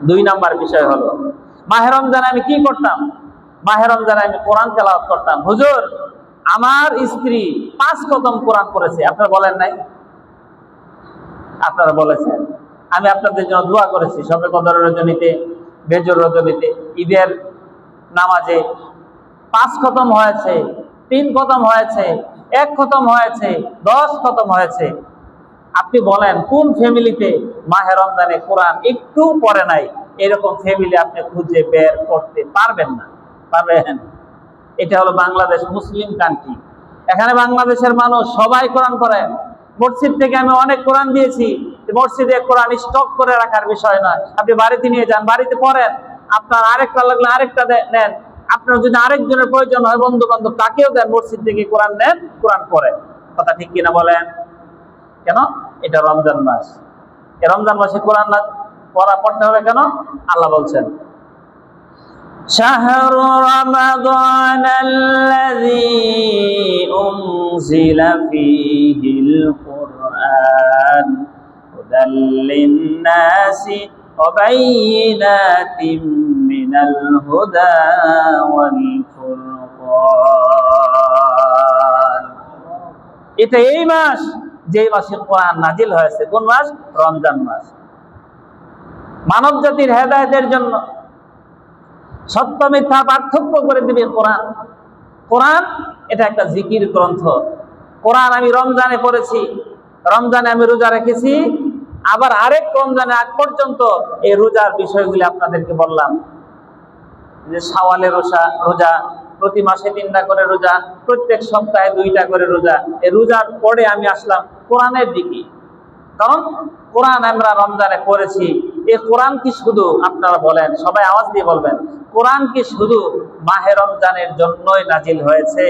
দুই নাম্বার বিষয় হলো, মাহে রমজানে আমি কি করতাম? মাহে রমজানে আমি কোরআন তেলাওয়াত করতাম। হুজুর, আমার স্ত্রী 5 খতম কোরআন পড়েছে। আপনারা বলেন নাই? আপনারা বলেছেন। আমি আপনাদের জন্য দোয়া করেছি শবে কদরের রজনীতে, বেজর রজনীতে, ঈদের নামাজে 5 খতম হয়েছে, 3 খতম হয়েছে, 1 খতম হয়েছে, 10 খতম হয়েছে। আপনি বলেন কোন ফ্যামিলিতে মাহে রমজানে কোরআন একটু পড়ে নাই? এরকম ফ্যামিলি আপনি খুঁজে বের করতে পারবেন না। পারবেন? এটা হলো বাংলাদেশ, মুসলিম কান্ট্রি। এখানে বাংলাদেশের মানুষ সবাই কোরআন পড়েন। মসজিদ থেকে আমি অনেক কোরআন দিয়েছি। মসজিদে কোরআন স্টক করে রাখার বিষয় নয়, আপনি বাড়িতে নিয়ে যান, বাড়িতে পড়েন। আপনার আরেকটা লাগলে আরেকটা নেন। আপনার যদি আরেকজনের প্রয়োজন হয়, বন্ধু বান্ধব, তাকেও দেন। মসজিদ থেকে কোরআন নেন, কোরআন পড়েন। কথা ঠিক কিনা বলেন? কেন? এটা রমজান মাস। এই রমজান মাসে কোরআন পড়তে হবে কেন? আল্লাহ বলছেন, শাহরু রমাদান আল্লাযী উনজিলা ফীহিল কুরআন হুদাল লিন-নাসি ওয়া বায়িনাতিম মিনাল হুদা ওয়াল ফুরকান। এটা এই মাস যে মাসে কোরআন নাজিল হয়েছে। কোন মাস? রমজান মাস। মানব জাতির হেদায়েতের জন্য, সত্য মিথ্যা পার্থক্য করে দিবে কোরআন। কোরআন এটা একটা জিকির গ্রন্থ। কোরআন আমি রমজানে পড়েছি, রমজানে আমি রোজা রেখেছি, আবার আরেক রমজানে আগ পর্যন্ত এই রোজার বিষয়গুলি আপনাদেরকে বললাম। যে শাওয়ালের রোজা, প্রতি মাসে 3টা করে রোজা, প্রত্যেক সপ্তাহে 2টা করে রোজা। এই রোজার পরে আমি আসলাম কোরআনের দিকে। কারণ কোরআন আমরা রমজানে পড়েছি। এই কোরআন কি শুধু, আপনারা বলেন, সবাই আওয়াজ দিয়ে বলবেন, কোরআন কি শুধু মাহে রমজানের জন্যই নাজিল হয়েছে?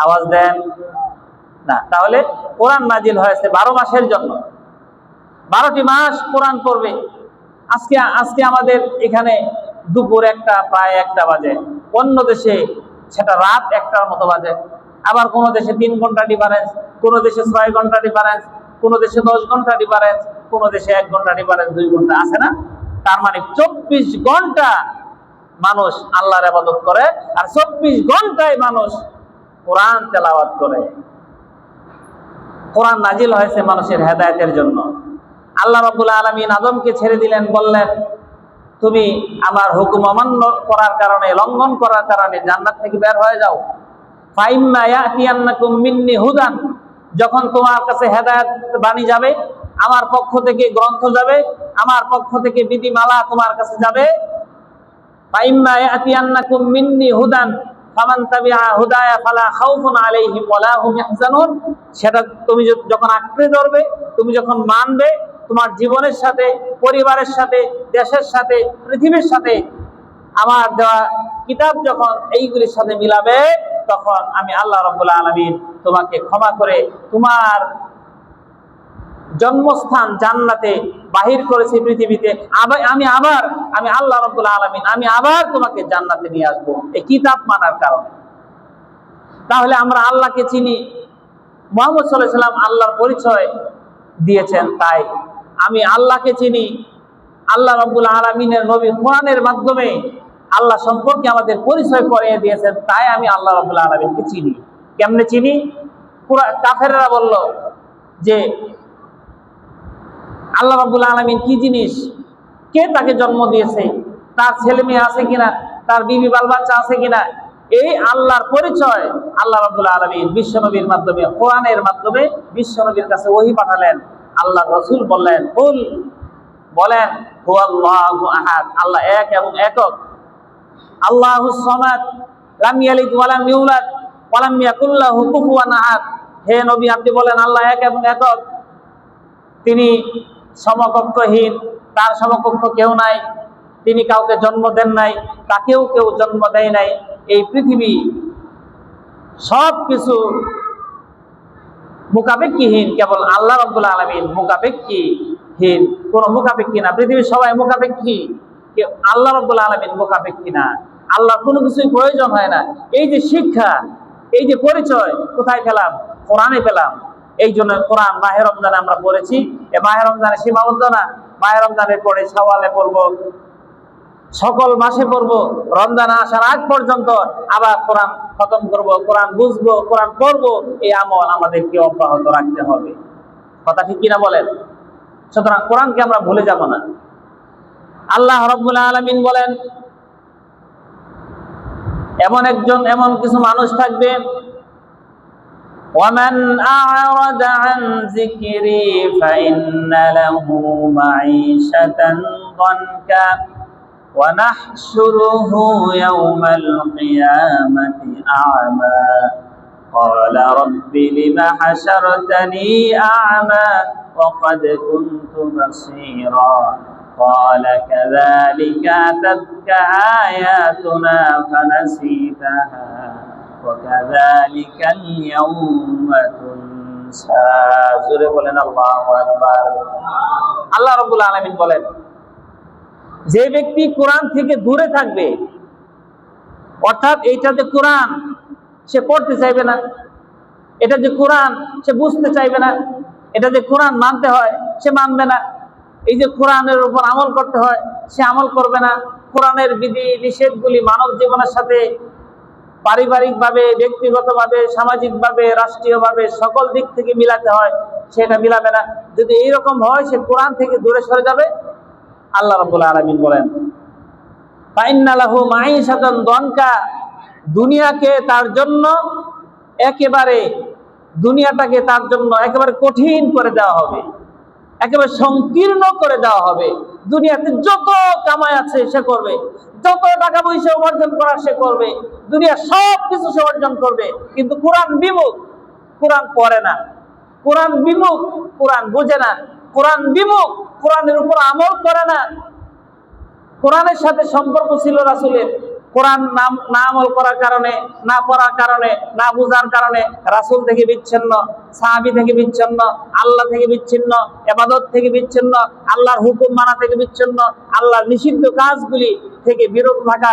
আওয়াজ দেন না। তাহলে কোরআন নাজিল হয়েছে 12 মাসের জন্য। 12টি মাস কোরআন পড়বে। আজকে আমাদের এখানে দুপুর প্রায় 1টা বাজে, অন্য দেশে সেটা রাত 1টার মতো বাজে। আবার কোন দেশে 3 ঘন্টা ডিফারেন্স, কোন দেশে 6 ঘন্টা ডিফারেন্স, কোন দেশে 10 ঘন্টা ডিফারেন্স, কোন দেশে 1 ঘন্টা ডিফারেন্স, 2 ঘন্টা, আছে না? তার মানে 24 ঘন্টা মানুষ আল্লাহর ইবাদত করে, আর 24 ঘন্টায় মানুষ কোরআন তেলাওয়াত করে। কোরআন নাজিল হয়েছে মানুষের হেদায়েতের জন্য। আল্লাহ রাব্বুল আলামিন আদমকে ছেড়ে দিলেন, বললেন, তুমি আমার হুকুম অমান্য করার কারণে, লঙ্ঘন করার কারণে জান্নাত থেকে বের হয়ে যাও। ফাইম্মা ইয়াতিয়ান্নাকুম মিন্নি হুদান, যখন তোমার কাছে হেদায়েত বাণী যাবে, আমার পক্ষ থেকে গ্রন্থ যাবে, আমার পক্ষ থেকে বিধিমালা তোমার কাছে যাবে। ফাইম্মা ইয়াতিয়ান্নাকুম মিন্নি হুদান ফামান তাবিআ হুদায়া ফালা খাউফুন আলাইহিম ওয়ালা হুম ইয়াহজানুন। সেটা তুমি যখন আঁকড়ে ধরবে, তুমি যখন মানবে, তোমার জীবনের সাথে, পরিবারের সাথে, দেশের সাথে, পৃথিবীর সাথে আমার দেওয়া কিতাব যখন এইগুলির সাথে মিলাবে, তখন আমি আল্লাহ রাব্বুল আলামিন তোমাকে ক্ষমা করে তোমার জন্মস্থান জান্নাতে বাহির করেছি পৃথিবীতে। আমি আল্লাহ রাব্বুল আলামিন আমি আবার তোমাকে জান্নাতে নিয়ে আসবো এই কিতাব মানার কারণে। তাহলে আমরা আল্লাহকে চিনি, মুহাম্মদ সাল্লাল্লাহু আলাইহি ওয়াসাল্লাম আল্লাহর পরিচয় দিয়েছেন, তাই আমি আল্লাহকে চিনি। আল্লাহ রাব্বুল আলামিনের নবী কোরআনের মাধ্যমে আল্লাহ সম্পর্কে আমাদের পরিচয় করিয়ে দিয়েছেন, তাই আমি আল্লাহ রাব্বুল আলামিনকে চিনি। কেমনে চিনি? কাফেররা বলল যে আল্লাহ রাব্বুল আলামিন কি জিনিস, কে তাকে জন্ম দিয়েছে, তার ছেলে মেয়ে আছে কিনা, তার বিবি বাল বাচ্চা আছে কিনা। এই আল্লাহর পরিচয় আল্লাহ রাব্বুল আলামিন বিশ্বনবীর মাধ্যমে, কোরআনের মাধ্যমে বিশ্বনবীর কাছে ওহী পাঠালেন। আল্লাহ রাসূল বলেন হুয়াল্লাহু আহাদ, আল্লাহ এক এবং একক। আল্লাহুস সামাদ, লাম ইয়ালিদ ওয়া লাম ইউলাদ ওয়া লাম ইয়াকুল লাহু কুফুয়ান আহাদ। হে নবী, আপনি বলেন আল্লাহ এক এবং একক, তিনি সমকক্ষহীন, তার সমকক্ষ কেউ নাই, তিনি কাউকে জন্ম দেন নাই, তাকেও কেউ জন্ম দেয় নাই। এই পৃথিবী সবকিছু মুখাপেক্ষীহীন, কেবল আল্লাহ রাব্বুল আলামিন মুখাপেক্ষীহীন, কোন মুখাপেক্ষী না। পৃথিবীর সবাই মুখাপেক্ষী, আল্লাহ রাব্বুল আলামিন মুখাপেক্ষী না। আল্লাহ কোনো কিছুই প্রয়োজন হয় না। এই যে শিক্ষা, এই যে পরিচয় কোথায় পেলাম? কোরআনে পেলাম। এই জন্য কোরআন মাহে রমজানে আমরা পড়েছি। এই মাহে রমজানে সীমাবদ্ধ না, মাহে রমজানে পড়ে শাওয়ালে পড়বো, সকল মাসে পড়বো, রমজান আসার আগ পর্যন্ত আবার কোরআন খতম করব, কোরআন বুঝবো, কোরআন পড়বো, এই আমল আমাদেরকে অব্যাহত রাখতে হবে। কথা ঠিক কিনা বলেন? সুতরাং কোরআনকে আমরা ভুলে যাব না। আল্লাহ রাব্বুল আলামিন বলেন, এমন কিছু মানুষ থাকবে, وَمَنْ أَعْرَضَ عَنْ ذِكْرِي فَإِنَّ لَهُ مَعِيشَةً ضَنكًا وَنَحْشُرُهُ يَوْمَ الْقِيَامَةِ أَعْمَى قَالَ رَبِّ لِمَ حَشَرْتَنِي أَعْمَى وَقَدْ كُنْتُ بَصِيرًا قَالَ كَذَلِكَ أَتَتْكَ آيَاتُنَا فَنَسِيتَهَا وَكَذَلِكَ الْيَوْمَ تُنسَى। জোরে বলেন আল্লাহু আকবার। আল্লাহ রাব্বুল আলামিন বলেন, যে ব্যক্তি কোরআন থেকে দূরে থাকবে, অর্থাৎ এইটা যে কোরআন সে পড়তে চাইবে না, এটা যে কোরআন সে বুঝতে চাইবে না, এটা যে কোরআন মানতে হয় সে মানবে না, এই যে কোরআনের উপর আমল করতে হয় সে আমল করবে না, কোরআনের বিধি নিষেধগুলি মানব জীবনের সাথে পারিবারিকভাবে, ব্যক্তিগতভাবে, সামাজিকভাবে, রাষ্ট্রীয়ভাবে সকল দিক থেকে মিলাতে হয় সেটা মিলাবে না। যদি এইরকম হয় সে কোরআন থেকে দূরে সরে যাবে। আল্লাহ রাব্বুল আলামিন বলেন, ফাইন্না লাহু মাঈশাতান দনকা, দুনিয়াকে তার জন্য একেবারে, দুনিয়াটাকে তার জন্য একেবারে কঠিন করে দেওয়া হবে, একেবারে সংকীর্ণ করে দেওয়া হবে। দুনিয়াতে যত কামাই আছে সে করবে, যত টাকা পয়সা উপার্জন করার সে করবে, দুনিয়া সব কিছু সে অর্জন করবে, কিন্তু কোরআন বিমুখ, কোরআন পড়ে না, কোরআন বিমুখ, কোরআন বোঝে না, কোরআন বিমুখ, কোরআনের উপর আমল করে না। কোরআনের সাথে সম্পর্ক ছিল রাসূলের, কোরআন না আমল করার কারণে, না পড়ার কারণে, না বুঝার কারণে রাসূল থেকে বিচ্ছিন্ন, সাহাবী থেকে বিচ্ছিন্ন, আল্লাহ থেকে বিচ্ছিন্ন, ইবাদত থেকে বিচ্ছিন্ন, আল্লাহর হুকুম মানা থেকে বিচ্ছিন্ন, আল্লাহর নিষিদ্ধ কাজগুলি থেকে বিরত থাকা,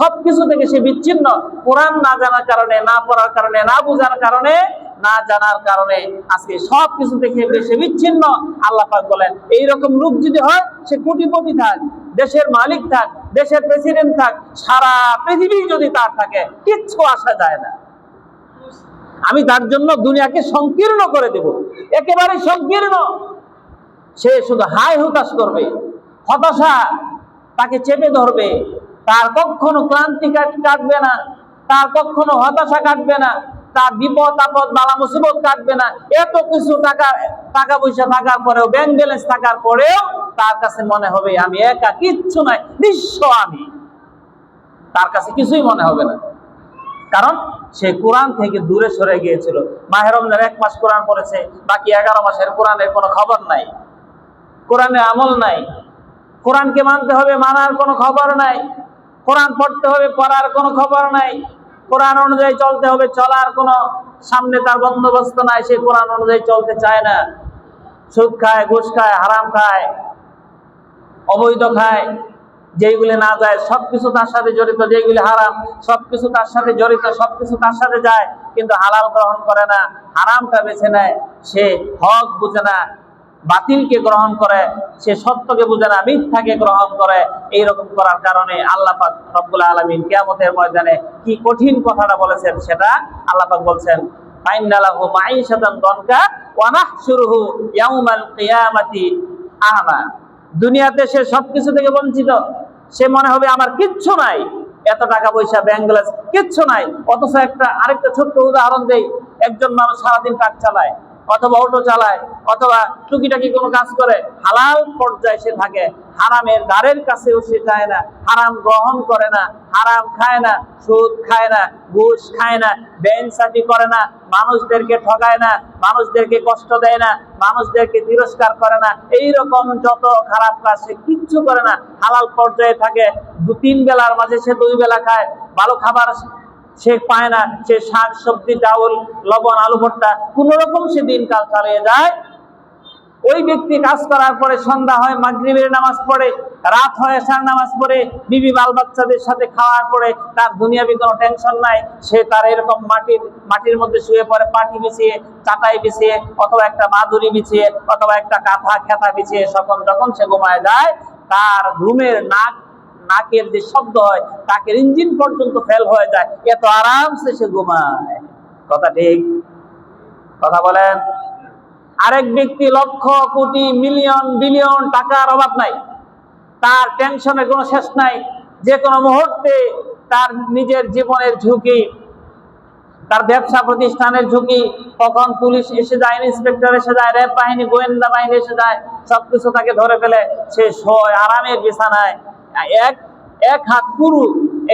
সবকিছু থেকে সে বিচ্ছিন্ন। কোরআন না জানার কারণে, না পড়ার কারণে, না বুঝার কারণে, না জানার কারণে আজকে সবকিছু থেকে সে বিচ্ছিন্ন। আল্লাহ পাক বলেন, এইরকম লোক যদি হয় সে কোটিপতি থাক, দেশের মালিক থাক, দেশের প্রেসিডেন্ট থাক, সারা পৃথিবী যদি তার থাকে, কিচ্ছু আসা যায় না। আমি তার জন্য দুনিয়াকে সংকীর্ণ করে দেব, একেবারে সংকীর্ণ। সে শুধু হায় হুতাশ করবে, হতাশা তাকে চেপে ধরবে, তার কখনো ক্লান্তি কাটবে না, তার কখনো হতাশা কাটবে না, তার বিপদ আপদ বালা মুসিবত কাটবে না। এত কিছু টাকা পয়সা থাকার পরেও, ব্যাংক ব্যালেন্স থাকার পরেও তার কাছে মনে হবে আমি একা, কিচ্ছু নাই, নিঃস্ব আমি, তার কাছে কিছুই মনে হবে না। কারণ সে কোরআন থেকে দূরে সরে গিয়েছিল। মাহে রমজান 1 মাস কোরআন পড়েছে, বাকি 11 মাসের কোরআনের কোনো খবর নাই, কোরআনের আমল নাই, কোরআনকে মানতে হবে মানার কোনো খবর নাই, কোরআন পড়তে হবে পড়ার কোনো খবর নাই, কোরআন অনুযায়ী চলতে হবে চলার কোনো সামনে তার বন্দোবস্ত নাই। সে কোরআন অনুযায়ী চলতে চায় না, সুদ খায়, ঘুষ খায়, হারাম খায়, অবৈধ খায়, যেইগুলি না যায় সবকিছু তার সাথে জড়িত, যেইগুলি হারাম সবকিছু তার সাথে জড়িত, সবকিছু তার সাথে যায়, কিন্তু হালাল গ্রহণ করে না, হারামটা বেছে নেয়। সে হক বুঝে না, বাতিলকে গ্রহণ করে, সে সত্যকে বুঝে না, মিথ্যাকে গ্রহণ করে। এইরকম করার কারণে আল্লাহ পাক রব্বুল আলামিন কিয়ামতের ময়দানে কি কঠিন কথাটা বলেছেন সেটা আল্লাহ পাক বলছেন, ফাইন্না লাহু মাঈশাতান দনকা ওয়া নাহশুরুহু ইয়াউমাল কিয়ামাতি আ'মা। দুনিয়াতে সে সবকিছু থেকে বঞ্চিত, সে মনে হবে আমার কিচ্ছু নাই, এত টাকা পয়সা, ব্যাংক ব্যালেন্স কিচ্ছু নাই। অথচ আরেকটা ছোট্ট উদাহরণ দেই, একজন মানুষ সারাদিন ট্রাক চালায়, অথবা অটো চালায়, অথবা টুকিটাকি কোনো কাজ করে, হালাল পর্যায়ে সে থাকে, হারামের দ্বারের কাছেও সে যায় না, হারাম গ্রহণ করে না, হারাম খায় না, সুদ খায় না, ঘুষ খায় না, বেইনসাফি করে না, মানুষদেরকে ঠকায় না, মানুষদেরকে কষ্ট দেয় না, মানুষদেরকে তিরস্কার করে না, এইরকম যত খারাপ কাজ সে কিচ্ছু করে না, হালাল পর্যায়ে থাকে। 2-3 বেলার মাঝে সে 2 বেলা খায়, ভালো খাবার সে পায় না, সে শাক সবজি, ডাউল, লবণ, আলু ভর্তা কোন রকম সে দিনকাল চালিয়ে যায়। ওই ব্যক্তি কাজ করার পরে সন্ধ্যা হয় মাগরিবের নামাজ পড়ে, রাত হয় এশার নামাজ পড়ে, বিবি বাল বাচ্চাদের সাথে খাওয়ার পরে তার দুনিয়াবি কোনো টেনশন নাই। সে তার এরকম মাটির মধ্যে শুয়ে পড়ে, পাটি বিছিয়ে, চাটাই বিছিয়ে, অথবা একটা মাদুরি বিছিয়ে, অথবা একটা কাঁথা খেতা বিছিয়ে যখন সে ঘুমায় যায়, তার ঘুমের নাকের যে শব্দ হয়, নাকের ইঞ্জিন পর্যন্ত ফেল হয়ে যায়, এত আরামসে সে ঘুমায়। কথা ঠিক? কথা বলেন। আরেক ব্যক্তি লক্ষ কোটি মিলিয়ন বিলিয়ন টাকার অভাব নাই, তার টেনশনের কোনো শেষ নাই। যে কোনো মুহূর্তে তার নিজের জীবনের ঝুঁকি, তার ব্যবসা প্রতিষ্ঠানের ঝুঁকি, কখন পুলিশ এসে যায়, ইন্সপেক্টর এসে যায়, র্যাব বাহিনী, গোয়েন্দা বাহিনী এসে যায়, সবকিছু তাকে ধরে ফেলে। সে শোয় আরামের বিছানায়, এক হাত পুরু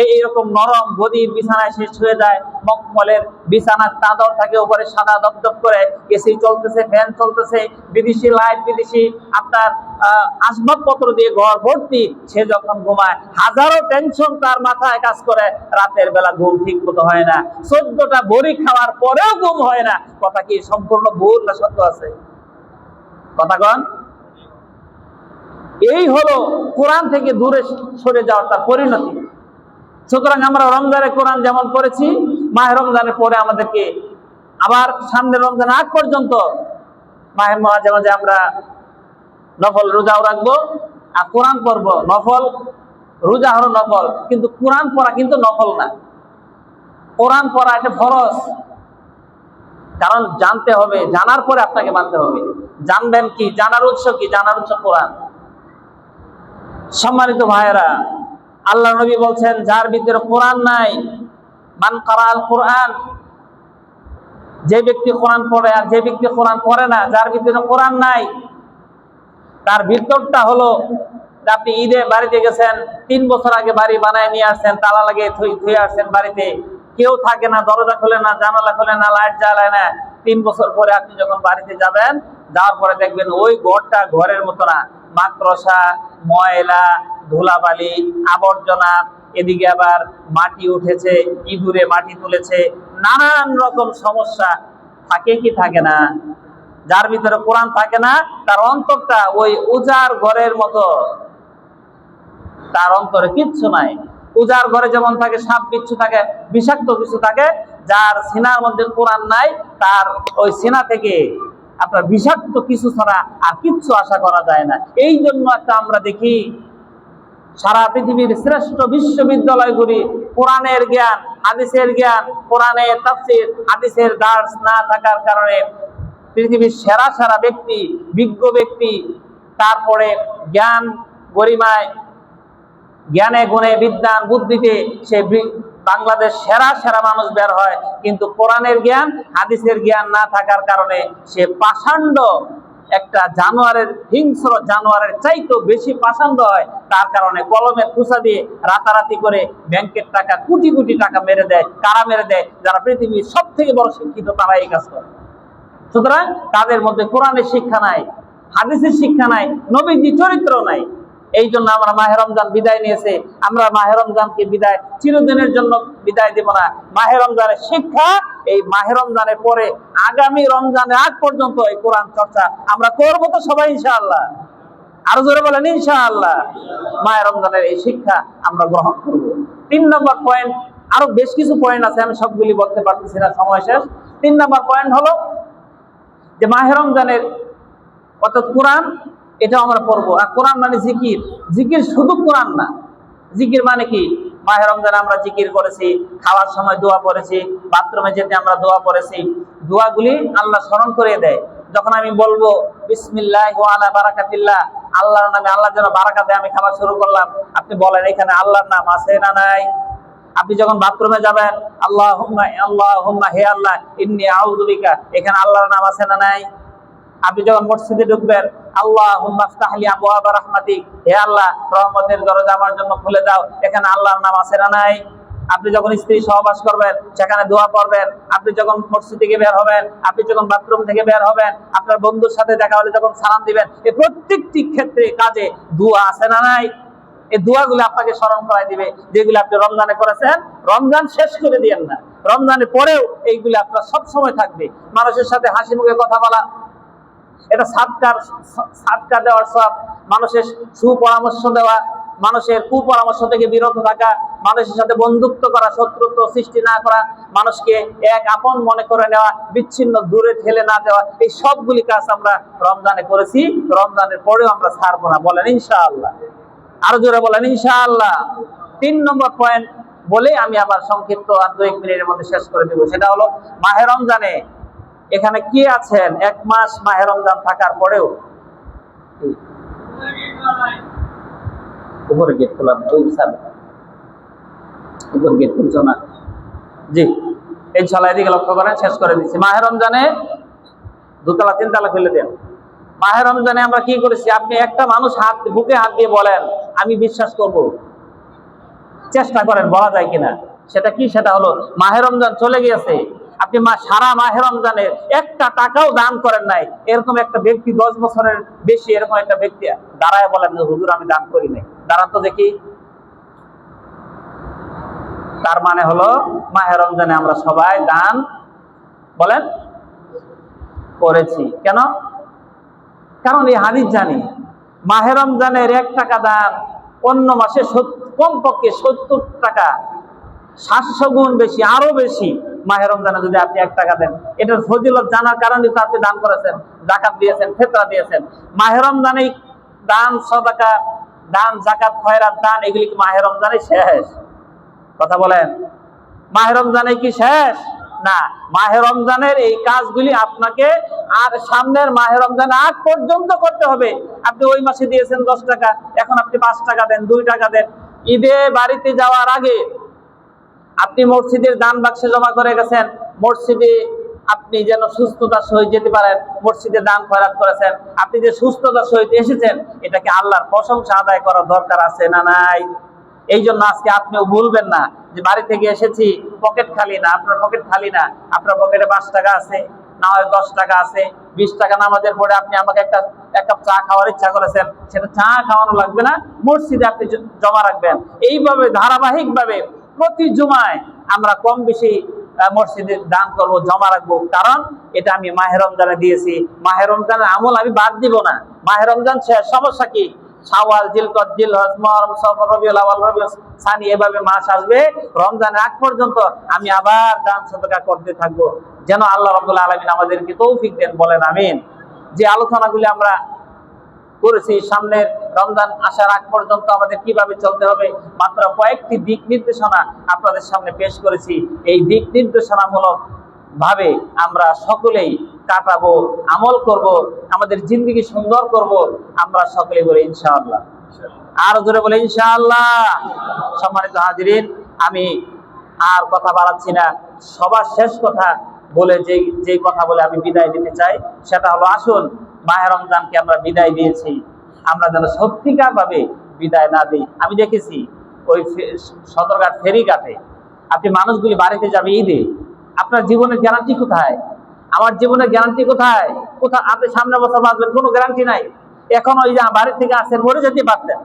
এইরকম নরম গদির বিছানায় সে শুয়ে যায়। মখমলের বিছানার চাদর থাকে উপরে সাদা দপদপ করে, এসি চলতেছে, ফ্যান চলতেছে, বিদেশি লাইট, বিদেশি আপনার আসবাবপত্র দিয়ে ঘর ভর্তি। সে যখন ঘুমায় হাজারো টেনশন তার মাথায় কাজ করে, রাতের বেলা ঘুম ঠিক মতো হয় না, 14টা বড়ি খাওয়ার পরেও ঘুম হয় না। কথা কি সম্পূর্ণ ভুল না সত্য আছে? কথা কন। এই হলো কোরআন থেকে দূরে সরে যাওয়ার তার পরিণতি। সুতরাং আমরা রমজানে কোরআন যেমন পড়েছি, মাহে রমজানের পরে আমাদেরকে আবার সামনে রমজান আগ পর্যন্ত মাহে মাঝে মাঝে আমরা নফল রোজাও রাখবো আর কোরআন পড়বো। নফল রোজা হলো নফল, কিন্তু কোরআন পড়া কিন্তু নফল না। কোরআন পড়া একটা ফরজ, কারণ জানতে হবে, জানার পরে আপনাকে মানতে হবে। জানবেন কি? জানার উৎস কি? জানার উৎস কোরআন। সম্মানিত ভাইয়েরা, আল্লাহ নবী বলছেন, যার ভিতরে কোরআন নাই, মান কারাল কোরআন, যে ব্যক্তি কোরআন পড়ে আর যে ব্যক্তি কোরআন পড়ে না, যার ভিতরে কোরআন নাই, তার ভিতরটা হলো আপনি ঈদে বাড়িতে গেছেন, 3 বছর আগে বাড়ি বানায় নিয়ে আসছেন, তালা লাগিয়ে থুয়ে আসছেন, বাড়িতে কেউ থাকে না, দরজা খোলে না, জানালা খোলে না, লাইট জ্বালায় না। 3 বছর পরে আপনি যখন বাড়িতে যাবেন, যাওয়ার পরে দেখবেন ওই ঘরটা ঘরের মতো না, মাকড়সা, ময়লা, ধুলাবালি, আবর্জনা, এদিকে আবার মাটি উঠেছে, ইঁদুরে মাটি তুলেছে, নানান রকম সমস্যা। থাকে কি থাকে না? যার ভিতরে কোরআন থাকে না, তার অন্তরটা ওই উজাড় ঘরের মতো, তার অন্তরে কিচ্ছু নাই। উজাড় ঘরে যেমন থাকে সাপ বিচ্ছু থাকে, বিষাক্ত কিছু থাকে, যার সিনার মধ্যে কোরআন নাই, তার ওই সিনা থেকে আপনার বিষাক্ত কিছু ছাড়া আর কিচ্ছু আশা করা যায় না। এই জন্য একটা আমরা দেখি সারা পৃথিবীর শ্রেষ্ঠ বিশ্ববিদ্যালয়গুলি কোরআনের জ্ঞান, হাদিসের জ্ঞান, কোরআনের তাফসীর, হাদিসের দার্স না থাকার কারণে পৃথিবীর সেরা সেরা ব্যক্তি, বিজ্ঞ ব্যক্তি, তারপরে জ্ঞান গরিমায়, জ্ঞানে গুণে, বিদ্যান বুদ্ধিতে সে বাংলাদেশ সেরা সেরা মানুষ বের হয়, কিন্তু কোরআনের জ্ঞান, হাদিসের জ্ঞান না থাকার কারণে সে পাষাণ্ড একটা জানোয়ারের, হিংস্র জানোয়ারের চাইতেও বেশি পাষাণ্ড হয়। তার কারণে কলমের কুচা দিয়ে রাতারাতি করে ব্যাংকের টাকা, কোটি কোটি টাকা মেরে দেয়। কারা মেরে দেয়? যারা পৃথিবীর সব থেকে বড় শিক্ষিত, তারা এই কাজ করে। সুতরাং তাদের মধ্যে কোরআনের শিক্ষা নাই, হাদিসের শিক্ষা নাই, নবীজি চরিত্র নাই। এই জন্য আমরা মাহে রমজান বিদায় নিয়েছে, আমরা মাহে রমজানকে বিদায় চিরদিনের জন্য বিদায় দেব না। মাহে রমজানের শিক্ষা, এই মাহে রমজানের পরে আগামী রমজানের আগ পর্যন্ত এই কোরআন চর্চা আমরা করবো তো সবাই ইনশাআল্লাহ। আরো জোরে বলেন ইনশাআল্লাহ। মাহে রমজানের এই শিক্ষা আমরা গ্রহণ করব। 3 নম্বর পয়েন্ট, আরো বেশ কিছু পয়েন্ট আছে, আমি সবগুলি বলতে পারতেছি না, সময় শেষ। 3 নম্বর পয়েন্ট হলো যে মাহে রমজানের অর্থাৎ কোরআন, এটা আমরা পড়বো। আর কোরআন মানে জিকির। জিকির শুধু কোরআন না, জিকির মানে কি? মাহে রমজানে আমরা জিকির করেছি, খাওয়ার সময় দোয়া পড়েছি, বাথরুমে যেতে আমরা দোয়া পড়েছি। দোয়াগুলি আল্লাহ স্মরণ করে দেয়। যখন আমি বলবো বিসমিল্লাহ ওয়া আলা বারাকাতিল্লাহ, আল্লাহর নামে, আল্লাহ যেন বারাকা দেয়, আমি খাবার শুরু করলাম, আপনি বলেন এখানে আল্লাহর নাম আছে না নাই? আপনি যখন বাথরুমে যাবেন, আল্লাহুম্মা আল্লাহুম্মা, হে আল্লাহ, ইন্নী আউযু বিকা, এখানে আল্লাহর নাম আছে না নাই? আপনি যখন মসজিদে ঢুকবেন, আল্লাহুম্মা ইফতাহলি আবওয়াবা রাহমাতিক, হে আল্লাহ, রহমতের দরজা আমার জন্য খুলে দাও, এখানে আল্লাহর নাম আছে না নাই? আপনি যখন স্ত্রী সহবাস করবেন, সেখানে দোয়া পড়বেন। আপনি যখন মসজিদ থেকে বের হবেন, আপনি যখন বাথরুম থেকে বের হবেন, আপনার বন্ধুর সাথে দেখা হলে যখন সালাম দিবেন, এই প্রত্যেকটি ক্ষেত্রে কাজে দোয়া আছে না নাই? এই দোয়াগুলো আপনাকে স্মরণ করাই দিবে, যেগুলো আপনি রমজানে করেছেন। রমজান শেষ করে দিয়েন না, রমজানের পরেও এইগুলো আপনার সব সময় থাকবে। মানুষের সাথে হাসি মুখে কথা বলা, এটা সাদকা দেওয়ার সব, মানুষের সুপরামর্শ দেওয়া, মানুষের কুপরামর্শ থেকে বিরত থাকা, মানুষের সাথে বন্ধুত্ব করা, শত্রুত্ব সৃষ্টি না করা, মানুষকে এক আপন মনে করে নেওয়া, বিচ্ছিন্ন দূরে ঠেলে না দেওয়া, এই সবগুলি কাজ আমরা রমজানে করেছি। রমজানের পরেও আমরা ছাড়বো না, বলেন ইনশাআল্লাহ। আরো জোরে বলেন ইনশাআল্লাহ। 3 নম্বর পয়েন্ট বলে আমি আবার সংক্ষিপ্ত আর 2-1 মিনিটের মধ্যে শেষ করে দেব। সেটা হলো মাহে রমজানে এখানে কি আছেন 1 মাস মাহে রমজান থাকার পরেও, উপরে গেট খোলা ওই হিসাবে, উপরে গেট খুলছো না জি, এই ছলা দিকে লক্ষ্য করেন, শেষ করে দিচ্ছি। মাহে রমজানে 2 তালা 3 তালা ফেলে দেন। মাহে রমজানে আমরা কি করেছি? আপনি একটা মানুষ বুকে হাত দিয়ে বলেন আমি বিশ্বাস করব, চেষ্টা করেন বলা যায় কিনা। সেটা কি? সেটা হলো মাহে রমজান চলে গিয়েছে, আপনি সারা মাহে রমজানে 1টা টাকাও দান করেন নাই, এরকম একটা ব্যক্তি 10 বছরের বেশি এরকম একটা ব্যক্তি দাঁড়ায় বলেন যে হুজুর আমি দান করি নাই, দাঁড়ান তো দেখি। তার মানে হলো মাহে রমজানে আমরা সবাই দান বলেন করেছি। কেন? কারণ এই হাদিস জানি মাহে রমজানের 1 টাকা দান অন্য মাসে কমপক্ষে 70 টাকা, 700 গুণ বেশি, আরো বেশি। মাহে রমজানে যদি আপনি 1 টাকা দেন, এটার ফজিলত জানার কারণে তো আপনি দান করেছেন, যাকাত দিয়েছেন, ফিতরা দিয়েছেন। মাহে রমজানে দান, সাদাকা দান, যাকাত, খয়রাত দান, এগুলি কি মাহে রমজানে শেষ? কথা বলেন, মাহে রমজানে কি শেষ? না, মাহে রমজানের এই কাজগুলি আপনাকে আর সামনের মাহে রমজান আগ পর্যন্ত করতে হবে। আপনি ওই মাসে দিয়েছেন 10 টাকা, এখন আপনি 5 টাকা দেন, 2 টাকা দেন। ঈদে বাড়িতে যাওয়ার আগে আপনি মসজিদের দান বাক্সে জমা করে গেছেন, মসজিদে আপনি যেন সুস্থতার সহিত যেতে পারেন, মসজিদে দান খয়রাত করেছেন। আপনি যে সুস্থতার সহিত এসেছেন, এটাকে আল্লাহর প্রশংসা আদায় করার দরকার আছে না নাই? এই জন্য আজকে আপনিও ভুলবেন না যে বাড়ি থেকে এসেছি, পকেট খালি না। আপনার পকেট খালি না, আপনার পকেটে 5 টাকা আছে, না হয় 10 টাকা আছে, 20 টাকা নামাজের পরে আপনি আমাকে এক কাপ চা খাওয়ার ইচ্ছা করেছেন, সেটা চা খাওয়ানো লাগবে না, মসজিদে আপনি জমা রাখবেন। এইভাবে ধারাবাহিকভাবে প্রতি জুমায় আমরা কম বেশি মসজিদে দান করব, জমা রাখবো। কারণ এটা আমি মাহে রমজানে দিয়েছি, মাহে রমজানের আমল আমি বাদ দিব না। মাহে রমজান শেষ, সমস্যা কি? শাওয়াল, জিলকদ, জিলহজ, মুহররম, সফর, রবিউল আউয়াল, রবিউল সানি, এভাবে মাস আসবে। রমজানের আগ পর্যন্ত আমি আবার দান সাদাকা করতে থাকবো। যেন আল্লাহ রাব্বুল আলামিন আমাদেরকে তৌফিক দেন, বলেন আমিন। যে আলোচনাগুলি আমরা করেছি, সামনের রমজান আসার আগ পর্যন্ত আমাদের কিভাবে চলতে হবে, মাত্র কয়েকটি দিক নির্দেশনা আপনাদের সামনে পেশ করেছি। এই দিক নির্দেশনামূলক ভাবে আমরা সকলেই কাটাবো, আমল করব, আমাদের জিন্দেগি সুন্দর করব, আমরা সকলেই বলি ইনশাআল্লাহ। আর জোরে বলে ইনশাআল্লাহ। সম্মানিত হাজিরিন, আমি আর কথা বাড়াচ্ছি না, সবার শেষ কথা বলে যে কথা বলে আমি বিদায় দিতে চাই, সেটা হলো আসুন মাহে রমজানকে আমরা বিদায় দিয়েছি, আমরা যেন সত্যিকার ভাবে বিদায় না দিই। আমি দেখেছি ওই সদরঘাট ফেরিঘাটে আপনি মানুষগুলি বাড়িতে যাবে ঈদে, আপনার জীবনের গ্যারান্টি কোথায়? আমার জীবনের গ্যারান্টি কোথায়? আপনি সামনের বছর বাঁচবেন, কোনো গ্যারান্টি নাই। এখন ওই যে বাড়ি থেকে আসেন, মরে যেতে পারতেন।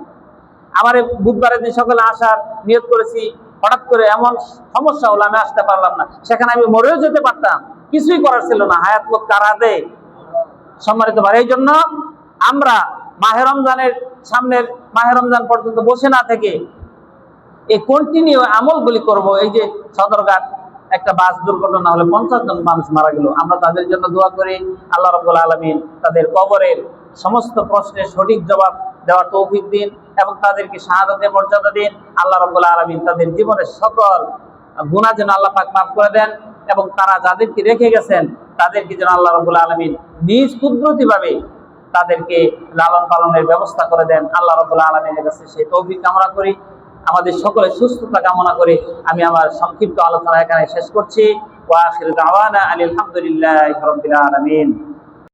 আমার বুধবারের দিন সকালে আসার নিয়ত করেছি, হঠাৎ করে এমন সমস্যা হলো আমি আসতে পারলাম না, সেখানে আমি মরেও যেতে পারতাম, কিছুই করার ছিল না। হায়াত লোক কারা দেয়? সম্মানিত ভাই, এই জন্য আমরা মাহে রমজানের সামনের মাহে রমজান পর্যন্ত বসে না থেকে এই কন্টিনিউ আমলগুলি করব। এই যে সদরঘাট একটা বাস দুর্ঘটনা হলে 50 জন মানুষ মারা গেল, আমরা তাদের জন্য দোয়া করি, আল্লাহ রাব্বুল আলামিন তাদের কবরের সমস্ত প্রশ্নের সঠিক জবাব দেওয়ার তৌফিক দিন এবং তাদেরকে শাহাদাতের মর্যাদা দিন। আল্লাহ রাব্বুল আলামিন তাদের জীবনের সকল গুনাহ যেন আল্লাহ পাক মাফ করে দেন এবং তারা যাদেরকে রেখে গেছেন তাদেরকে যেন আল্লাহ রাব্বুল আলামিন নিজ কুদরতিভাবে তাদেরকে লালন পালনের ব্যবস্থা করে দেন। আল্লাহ রাব্বুল আলামিনের কাছে সেই তৌফিক কামনা করি, আমাদের সকলের সুস্থতা কামনা করে আমি আমার সংক্ষিপ্ত আলোচনা এখানে শেষ করছি। ওয়া আখিরু দাওয়ানা আলহামদুলিল্লাহি রাব্বিল আলামিন।